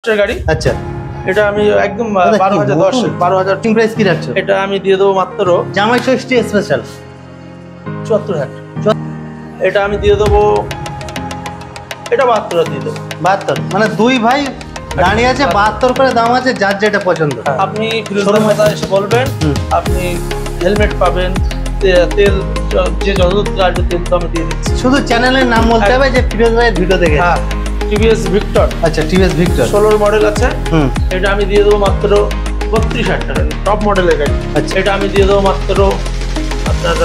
গাড়ি। আচ্ছা, এটা আমি একদম 12,000 প্রাইস কি রাখছো? এটা আমি দিয়ে দেবো মাত্র জামাই ষষ্ঠী স্পেশাল 74,000। এটা আমি দিয়ে দেবো, এটা 72 দিয়ে দেবো। 72, মানে দুই ভাই দাঁড়িয়ে আছে, 72 করে দাম আছে, যার যেটা পছন্দ। আপনি ফিরোজের মাথা এসে বলবেন, আপনি হেলমেট পাবেন, তেল যে যত আসবে তেল তো আমি দিয়ে দিচ্ছি। শুধু চ্যানেলের নাম বলতে হবে যে ফিরোজ ভাইয়ের ভিডিও দেখে। হ্যাঁ, টিভিএস ভিক্টর। আচ্ছা, টিভিএস ভিক্টর 16 মডেল আছে। এটা আমি দিয়ে দেবো মাত্র 32,000 টাকা, টপ মডেলের গাড়ি। আচ্ছা, এটা আমি দিয়ে দেবো মাত্র আপনার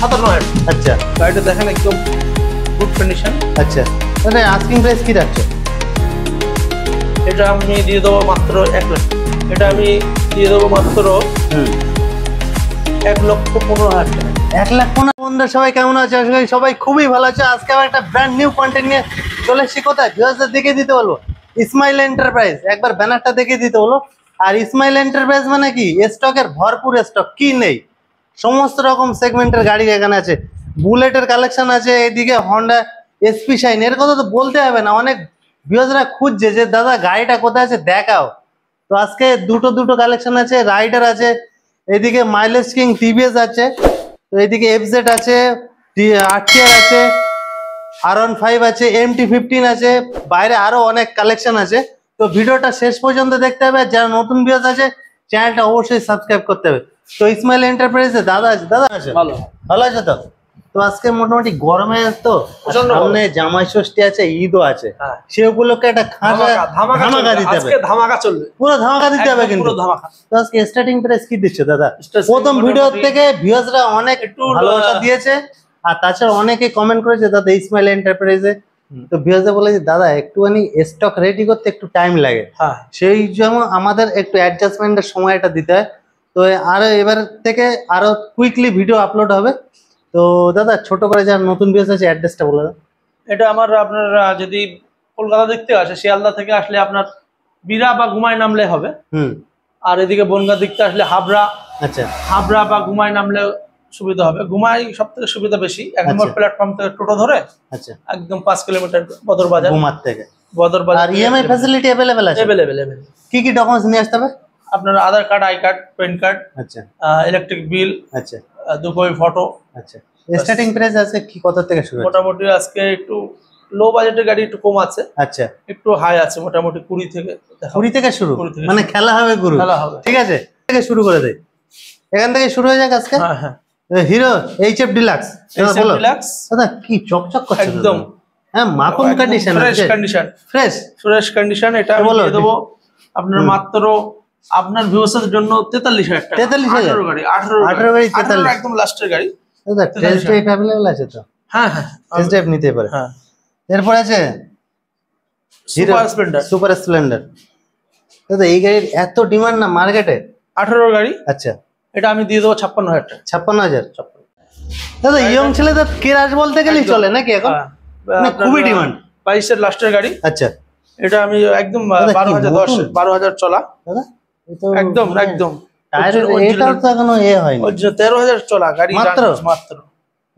57,000। আচ্ছা, গাড়িটা দেখেন একদম গুড কন্ডিশন। আচ্ছা, তাহলে আস্কিং প্রাইস কি রাখছো? এটা আমি দিয়ে দেবো মাত্র 1 লাখ। এটা আমি দিয়ে দেবো মাত্র 1,15,000 টাকা। 1,15,000। বন্ধুরা সবাই কেমন আছে? আশা করি সবাই খুবই ভালো আছে। আজকে আবার একটা ব্র্যান্ড নিউ কন্টেন্ট নিয়ে চলে এসেছি। কোথায় ভিউয়ার্সদের দেখে দিতে বলবো, ইসমাইল এন্টারপ্রাইজ। একবার ব্যানারটা দেখে দিতে বলো। আর ইসমাইল এন্টারপ্রাইজ মানে কি, স্টকের ভরপুর স্টক, কি নেই, সমস্ত রকম সেগমেন্টের গাড়ি এখানে আছে। বুলেটের কালেকশন আছে, এদিকে হন্ডা এসপি শাইন, এর কথা তো বলতে হবে না। অনেক ভিউয়ার্সরা খুঁজছে যে দাদা গাড়িটা কোথায় আছে দেখাও। তো আজকে দুটো কালেকশন আছে, রাইডার আছে, এদিকে মাইলেজ কিং টিভিএস আছে, তো এদিকে এফজেড আছে, আরটিআর আছে, R15 আছে, MT-15 আছে, বাইরে আরো অনেক কালেকশন আছে। তো ভিডিওটা শেষ পর্যন্ত দেখতে হবে। যারা নতুন ভিউয়ার্স আছে চ্যানেলটা অবশ্যই সাবস্ক্রাইব করতে হবে। তো ইসমাইল এন্টারপ্রাইজে দাদা আছে, দাদা আছে, ভালো আছে তো? তো আজকে মোটামুটি গরমে তো সামনে জামাই ষষ্ঠী আছে, ঈদও আছে, সে উপলক্ষে একটা ধামাকা দিতে হবে। ধামাকা চলবে, পুরো ধামাকা দিতে হবে কিন্তু। তো আজকে স্টার্টিং প্রাইস কি দিচ্ছে দাদা? প্রথম ভিডিও থেকে ভিউয়ার্সরা অনেক একটু ভালোবাসা দিয়েছে, আর তাছাড়া অনেকে কমেন্ট করেছে দাদা ইসমাইল এন্টারপ্রাইজে। তো ভিউয়ার্সরা বলে যে দাদা একটুখানি স্টক রেডি করতে একটু টাইম লাগে, সেই জন্য আমাদের একটু অ্যাডজাস্টমেন্টের সময়টা দিতে হয়। তো আরো এবার থেকে আরো কুইকলি ভিডিও আপলোড হবে। তো দাদা ছোট করে যারা নতুন ভিউয়ার্স আছে অ্যাড্রেসটা বলে দাও। এটা আপনার যদি কলকাতা দেখতে আসে, শিয়ালদা থেকে আসলে আপনার বিরা বা ঘুমায় নামলে হবে। আর এদিকে বনগাঁ দেখতে আসলে হাবড়া। আচ্ছা, হাবড়া বা ঘুমায় নামলে সুবিধা হবে। ঘুমাই সব থেকে সুবিধা বেশি। 1 নম্বর প্ল্যাটফর্ম থেকে টোটো ধরে আচ্ছা একদম 5 কিলোমিটার বদরবাজার। ঘুমার থেকে বদরবাজার। আর ইএমআই ফ্যাসিলিটি अवेलेबल আছে? अवेलेबल। কি কি ডকুমেন্টস নিয়ে আসতে হবে? আপনার Aadhaar card, I card, PAN card, আচ্ছা, ইলেকট্রিক বিল, আচ্ছা, 2 কপি ফটো। আচ্ছা, স্টার্টিং প্রাইস আছে কি কত থেকে শুরু? মোটামুটি আজকে একটু লো বাজেটের গাড়ি একটু কম আছে। আচ্ছা, একটু হাই আছে, মোটামুটি 20 থেকে শুরু। মানে খেলা হবে গুরু, খেলা হবে। ঠিক আছে, থেকে শুরু করে দেই, এখান থেকে শুরু হয়ে যাক আজকে। হ্যাঁ হ্যাঁ, হিরো এইচএফ ডিলাক্স। দাদা কি চকচক করছে একদম। হ্যাঁ, মাখন কন্ডিশন, ফ্রেশ কন্ডিশন। এটা আমি দিয়ে দেবো আপনার মাত্র আপনার ভিউয়ার্সদের জন্য 43,000 টাকা। 43,000 গাড়ি, 18 গাড়ি, 43 একদম লাস্টের গাড়ি। দাদা টেস্ট ড্রাইভ अवेलेबल আছে তো? হ্যাঁ হ্যাঁ, টেস্ট ড্রাইভ নিতে পারে। হ্যাঁ, এরপর আছে সুপার স্প্লেন্ডার। দাদা এই গাড়ির এত ডিমান্ড না মার্কেটে? 18 গাড়ি। আচ্ছা, এটা আমি দিয়ে দেবো 56,000 টাকা। 56,000। দাদা ইয়ং ছেলেদের কেরাজ বলতে গেলেই চলে নাকি এখন? খুবই ডিমান্ড। 22 এর লাস্টের গাড়ি। আচ্ছা, এটা আমি একদম 12,000 চলা। দাদা একদম একদম টায়ারের এটাও তো এখনো হয়নি। 13,000 চলা গাড়ি মাত্র।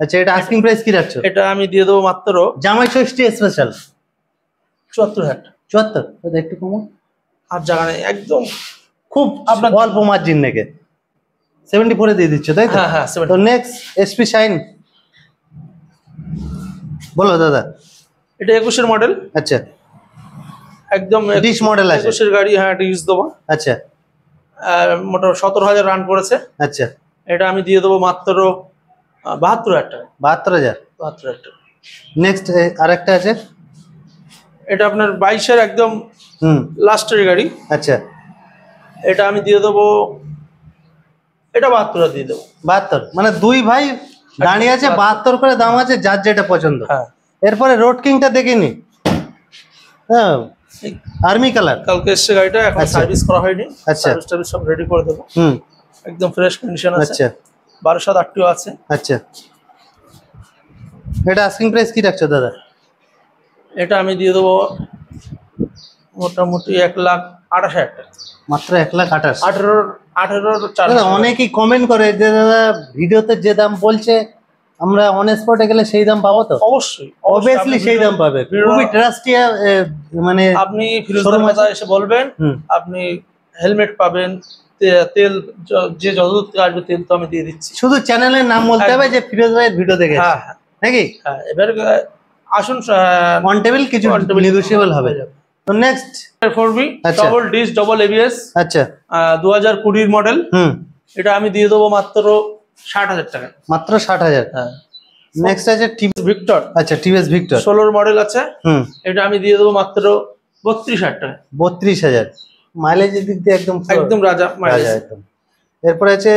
আচ্ছা, এটা আস্কিং প্রাইস কি রাখছো? এটা আমি দিয়ে দেবো মাত্র জামাই ষষ্ঠী স্পেশাল 74,000। 74, দাদা একটু কমো। আর জায়গা নেই, একদম খুব অল্প মার্জিন নেকে 74 এ দিয়ে দিচ্ছ তাই তো? হ্যাঁ, তো নেক্সট এসপি শাইন বলো দাদা। এটা 21 এর মডেল। আচ্ছা, একদম ডিশ মডেল আছে। 21 এর গাড়ি। হ্যাঁ, ডিশ দেবো। আচ্ছা, মোটামুটি 17,000 রান করেছে। আচ্ছা, এটা আমি দিয়ে দেবো মাত্র 72,000 টাকা। 72,000। টাকা। নেক্সট আরেকটা আছে, এটা আপনার 22 এর একদম লাস্টের গাড়ি। আচ্ছা, এটা আমি দিয়ে দেবো, এটা 72 দিয়ে দেবো। 72, মানে দুই ভাই দাঁড়িয়ে আছে, 72 করে দাম আছে, যার যেটা পছন্দ। হ্যাঁ, এরপরে রোড কিংটা দেখিনি। হ্যাঁ, আর্মি কালার। কালকে এসছে গাড়িটা, এখন সার্ভিস করা হয়নি। আচ্ছা, সার্ভিস সব রেডি করে দেবো। একদম ফ্রেশ কন্ডিশন আছে। আচ্ছা, 12,000 আটটিও আছে। আচ্ছা, এটা আস্কিং প্রাইস কি রাখছো দাদা? এটা আমি দিয়ে দেবো মোটামুটি 1,28,000 টাকা। মাত্র 1,28,000। 18 দাদা অনেকেই কমেন্ট করে যে দাদা ভিডিওতে যে দাম বলছে আমরা অন স্পটে গেলে সেই দাম পাবো তো? অবশ্যই অবভিয়াসলি সেই দাম পাবে, খুবই ট্রাস্টিয়া। মানে আপনি ফিরোজদের কথা এসে বলবেন, আপনি হেলমেট পাবেন, তেল যে যতদূর থেকে আসবে তেল তো আমি দিয়ে দিচ্ছি। শুধু চ্যানেলের নাম বলতে হবে যে ফিরোজ ভাইয়ের ভিডিও দেখে। হ্যাঁ হ্যাঁ নাকি? হ্যাঁ, এবার আসুন অন টেবিল কিছু নেগোশিয়েবল হবে। তো next 4B double dish double ABS. আচ্ছা 2020 মডেল। এটা আমি দিয়ে দেবো মাত্র 60,000 টাকা। মাত্র 60,000? হ্যাঁ। নেক্সট আছে টিভিএস ভিক্টর। আচ্ছা টিভিএস ভিক্টর 16 মডেল আছে। এটা আমি দিয়ে দেবো মাত্র 32,000 টাকা। 32,000 মাইলেজের দিক দিয়ে একদম একদম রাজা মাইলেজ একদম। এরপর আছে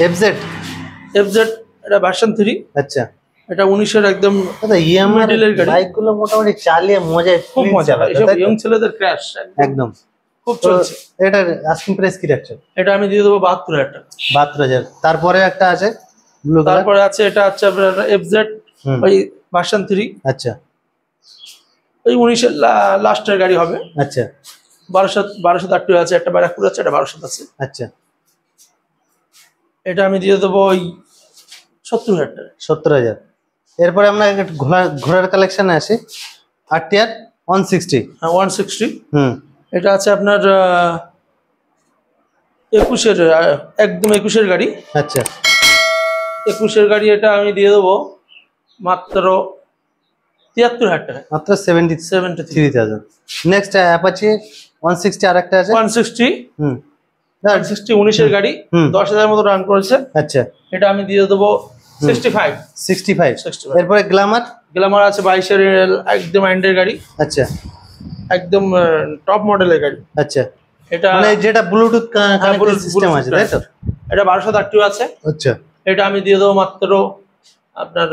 এফজেড। এটা ভার্সন 3। আচ্ছা এটা 19 এর একদম ইয়ামাহা বাইকগুলো মোটামুটি চালিয়ে মজা, খুব মজা হয়। এসব ইয়ং ছেলেদের ক্র্যাশ একদম খুব চলছে। এটার আস্কিং প্রাইস কি রাখছেন? এটা আমি দিয়ে দেবো 72,000 টাকা। 72,000। তারপরে একটা আছে ব্লু কালার। তারপরে আছে এটা হচ্ছে আপনার এফজেড ওই ভার্সন 3। আচ্ছা ওই 19 এর লাস্টের গাড়ি হবে। আচ্ছা 1280 আছে, একটা ব্যারাকপুর আছে, একটা 1200 আছে। আচ্ছা এটা আমি দিয়ে দেবো ওই 70,000 টাকা। 70,000। এরপরে আমরা ঘোড়ার কালেকশনে আসি। আরটিআর 160। হ্যাঁ 160। এটা আছে আপনার 21 এর একদম 21 এর গাড়ি। আচ্ছা 21 এর গাড়ি। এটা আমি দিয়ে দেবো মাত্র 73,000 টাকা। মাত্র 73,000। নেক্সট অ্যাপাচি 160 আর একটা আছে 160। 19 এর গাড়ি, 10,000 মতো রান করেছে। আচ্ছা এটা আমি দিয়ে দেবো 65। এরপরে গ্ল্যামার আছে 22 এর একদম এন্ডের গাড়ি। আচ্ছা একদম টপ মডেলের গাড়ি। আচ্ছা এটা মানে যেটা ব্লুটুথ কানেক্টেড সিস্টেম আছে তাই তো? এটা 1280 আছে। আচ্ছা এটা আমি দিয়ে দেবো মাত্র আপনার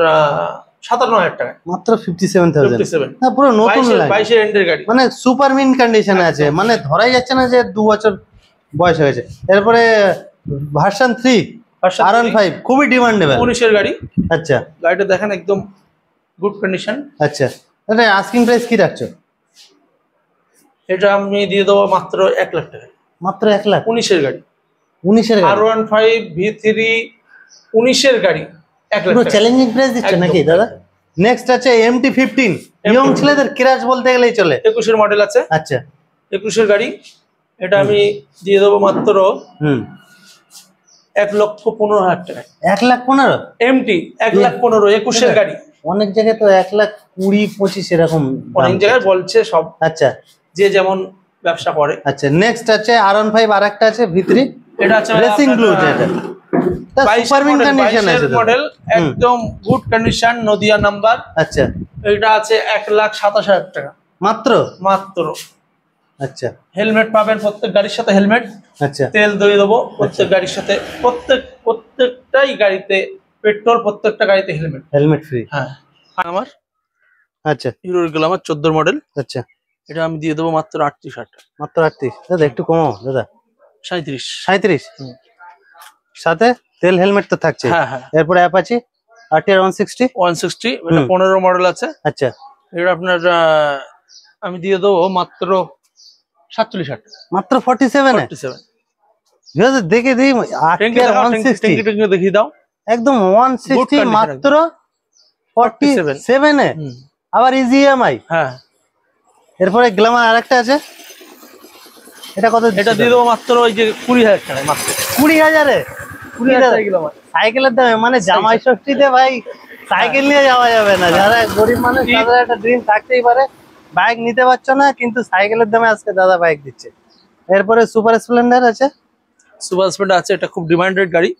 57,000 টাকা। মাত্র 57,000। হ্যাঁ পুরো নতুন 22 এর এন্ডের গাড়ি, মানে সুপার মিন কন্ডিশনে আছে, মানে ধরাই যাচ্ছে না যে 2 বছর বয়স হয়ে গেছে। এরপরে ভার্সন 3 R15 খুবই ডিমান্ডেবল 19 এর গাড়ি। আচ্ছা গাড়িটা দেখেন একদম গুড কন্ডিশন। আচ্ছা এটা আস্কিং প্রাইস কি রাখছো? এটা আমি দিয়ে দেবো মাত্র 1 লাখ টাকা। মাত্র 1 লাখ? 19 এর গাড়ি। 19 এর গাড়ি R15 V3 19 এর গাড়ি 1 লাখ টাকা। চ্যালেঞ্জিং প্রাইস দিচ্ছে নাকি দাদা? নেক্সট আছে MT-15। ইয়ং ছেলেদের ক্রাশ বলতে গেলেই চলে। 21 এর মডেল আছে। আচ্ছা 21 এর গাড়ি। এটা আমি দিয়ে দেবো মাত্র 1,15,000 টাকা। 1,15,000? MT 1,15,000 21 এর গাড়ি। অনেক জায়গায় তো 1,20,25 এরকম অনেক জায়গায় বলছে সব। আচ্ছা যে যেমন ব্যবসা করে। আচ্ছা নেক্সট আছে R15 আর একটা আছে V3। এটা আছে রেসিং ব্লু, যেটা সুপার মিন কন্ডিশন আছে মডেল, একদম গুড কন্ডিশন, নদিয়া নাম্বার। আচ্ছা এটা আছে 1,27,000 টাকা। মাত্র? মাত্র। আচ্ছা হেলমেট পাবেন প্রত্যেক গাড়ির সাথে হেলমেট। আচ্ছা তেল দিয়ে দেবো প্রত্যেক গাড়ির সাথে, প্রত্যেকটাই গাড়িতে পেট্রোল, প্রত্যেকটা গাড়িতে হেলমেট ফ্রি। হ্যাঁ আমার আচ্ছা হিরোর গ্ল্যামার 14 মডেল। আচ্ছা এটা আমি দিয়ে দেবো মাত্র 38,000 টাকা। মাত্র 38? দাদা একটু কমাও দাদা। 37। সাথে তেল হেলমেট তো থাকছে। হ্যাঁ হ্যাঁ। এরপরে অ্যাপাচি আরটিআর 160। এটা 15 মডেল আছে। আচ্ছা এটা আপনার আমি দিয়ে দেবো মাত্র 47,000 টাকা। মাত্র 47? দেখে দিই আরটিআর 160 দেখিয়ে দাও। একদম 160 মাত্র 47 এ, আবার ইজি ইএমআই। হ্যাঁ এরপরে গ্ল্যামার আরেকটা আছে, এটা কত? এটা দিয়ে দেবো মাত্র ওই যে 20,000 টাকা। মাত্র 20,000-এ? 20,000 গ্ল্যামার সাইকেলের দামে? মানে জামাই ষষ্ঠীতে ভাই সাইকেল নিয়ে যাওয়া যাবে না। যারা গরিব মানুষ তাদের একটা ড্রিম থাকতেই পারে, বাইক নিতে পারছো না কিন্তু সাইকেলের দামে আজকে দাদা বাইক দিচ্ছে। এরপরে সুপার স্প্লেন্ডার আছে। সুপার স্প্লেন্ডার আছে, এটা খুব ডিমান্ডেড গাড়ি।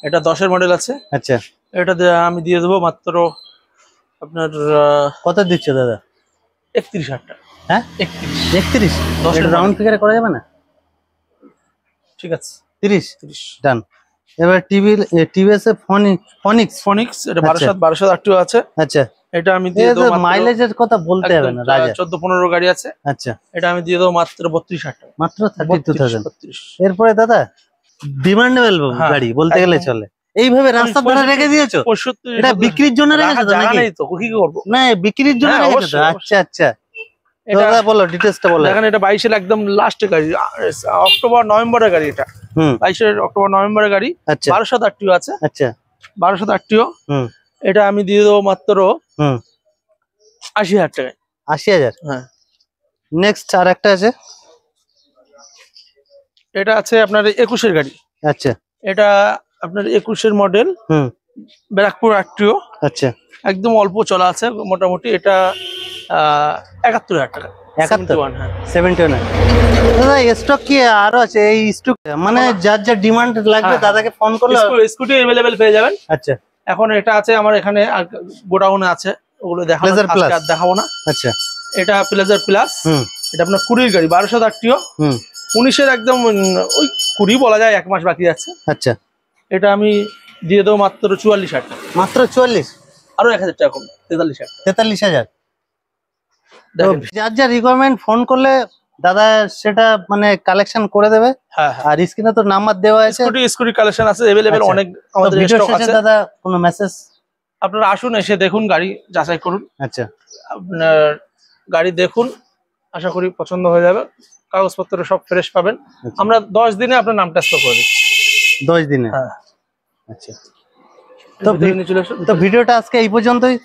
এটা 10 এর মডেল আছে। আচ্ছা এটা আমি দিয়ে দেবো মাত্র আপনার কত দিচ্ছে দাদা? 31,000 টাকা। হ্যাঁ 31? 10 এর রাউন্ড ফিগারে করা যাবে না? ঠিক আছে 30 ডান। এবার টিভিএস এর ফনিক্স এটা 1280 আছে। আচ্ছা এটা আমি দিয়ে দেবো মাইলেজের কথা বলতে হবে না রাজা। 14-15 গাড়ি আছে। আচ্ছা এটা আমি দিয়ে দেবো মাত্র 32,000 টাকা। মাত্র 32,000। এরপরে দাদা ডিমান্ডেবল গাড়ি বলতে গেলে চলে। এইভাবে রাস্তা ধারে রেখে দিয়েছো? এটা বিক্রির জন্য রেখেছো তো নাকি? তো কি করব না, বিক্রির জন্য রেখেছো। আচ্ছা আচ্ছা দাদা বলো ডিটেইলসটা বলো। দেখেন এটা 22-এর একদম লাস্টের গাড়ি, অক্টোবর নভেম্বরের গাড়ি এটা। 22-এর অক্টোবর নভেম্বরের গাড়ি। 1200 আরটিও আছে। আচ্ছা 1200 আরটিও। এটা আমি দিয়ে দেবো মাত্র 80,000 টাকায়। 80,000। হ্যাঁ। নেক্সট আর একটা আছে, এটা আছে আপনার 21-এর গাড়ি। আচ্ছা এটা আপনার 21-এর মডেল, ব্যারাকপুর আরটিও। আচ্ছা একদম অল্প চলা আছে মোটামুটি। এটা 71,000 টাকা। 71। হ্যাঁ 71। দাদা স্টক কি আরো আছে? এই স্টক মানে যার যার ডিমান্ড লাগবে দাদাকে ফোন করলে স্কুটি अवेलेबल পেয়ে যাবেন। আচ্ছা এখন এটা আছে আমার এখানে, আর গোডাউনে আছে, ওগুলো দেখাবো আজকে আর দেখাবো না। আচ্ছা এটা প্লেজার প্লাস। এটা আপনার 20-এর গাড়ি, 1200 আরটিও। 19-এর একদম ওই 20 বলা যায়, 1 মাস বাকি আছে। আচ্ছা এটা আমি দিয়ে দেবো মাত্র 44,000 টাকা। মাত্র 44? আরো 1,000 টাকা কম, 43,000। 43,000। যার যার রিকোয়ারমেন্ট ফোন করলে দাদা সেটা মানে কালেকশন করে দেবে। হ্যাঁ আর স্ক্রিনে তো নাম্বার দেওয়া আছে। স্কুটি কালেকশন আছে अवेलेबल, অনেক আমাদের স্টক আছে। দাদা কোনো মেসেজ? আপনারা আসুন, এসে দেখুন, গাড়ি যাচাই করুন। আচ্ছা আপনার গাড়ি দেখুন, আশা করি পছন্দ হয়ে যাবে। কাগজপত্র সব ফ্রেশ পাবেন। আমরা 10 দিনে আপনার নাম ট্রান্সফার করে দিচ্ছি। 10 দিনে? হ্যাঁ। আচ্ছা তো ভিডিওটা আজকে এই পর্যন্তই।